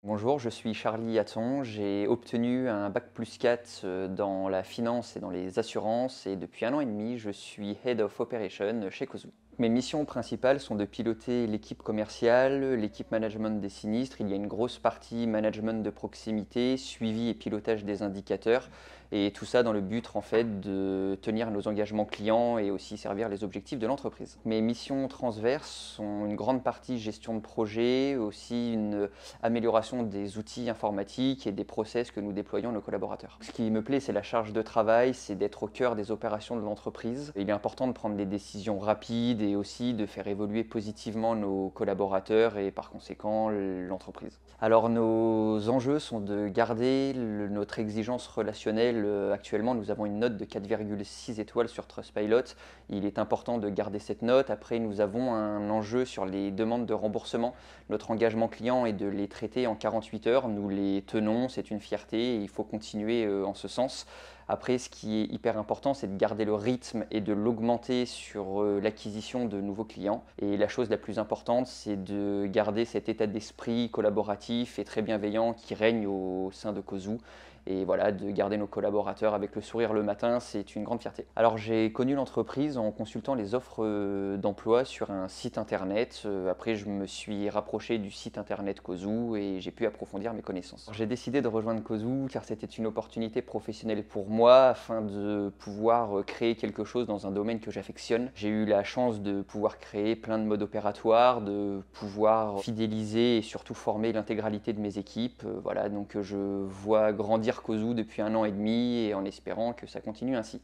Bonjour, je suis Charlie Hatton. J'ai obtenu un bac+4 dans la finance et dans les assurances et depuis 1 an et demi, je suis Head of Operation chez Cozu. Mes missions principales sont de piloter l'équipe commerciale, l'équipe management des sinistres. Il y a une grosse partie management de proximité, suivi et pilotage des indicateurs et tout ça dans le but en fait de tenir nos engagements clients et aussi servir les objectifs de l'entreprise. Mes missions transverses sont une grande partie gestion de projet, aussi une amélioration des outils informatiques et des process que nous déployons à nos collaborateurs. Ce qui me plaît, c'est la charge de travail, c'est d'être au cœur des opérations de l'entreprise. Il est important de prendre des décisions rapides et aussi de faire évoluer positivement nos collaborateurs et par conséquent l'entreprise. Alors nos enjeux sont de garder notre exigence relationnelle. Actuellement, nous avons une note de 4,6 étoiles sur Trustpilot. Il est important de garder cette note. Après, nous avons un enjeu sur les demandes de remboursement. Notre engagement client est de les traiter en 48 heures. Nous les tenons, c'est une fierté et il faut continuer en ce sens. Après, ce qui est hyper important, c'est de garder le rythme et de l'augmenter sur l'acquisition de nouveaux clients. Et la chose la plus importante, c'est de garder cet état d'esprit collaboratif et très bienveillant qui règne au sein de Cozu. Et voilà, de garder nos collaborateurs avec le sourire le matin, c'est une grande fierté. Alors j'ai connu l'entreprise en consultant les offres d'emploi sur un site internet. Après, je me suis rapproché du site internet Cozu et j'ai pu approfondir mes connaissances. J'ai décidé de rejoindre Cozu car c'était une opportunité professionnelle pour moi afin de pouvoir créer quelque chose dans un domaine que j'affectionne. J'ai eu la chance de pouvoir créer plein de modes opératoires, de pouvoir fidéliser et surtout former l'intégralité de mes équipes. Voilà, donc je vois grandir Cozu depuis 1 an et demi et en espérant que ça continue ainsi.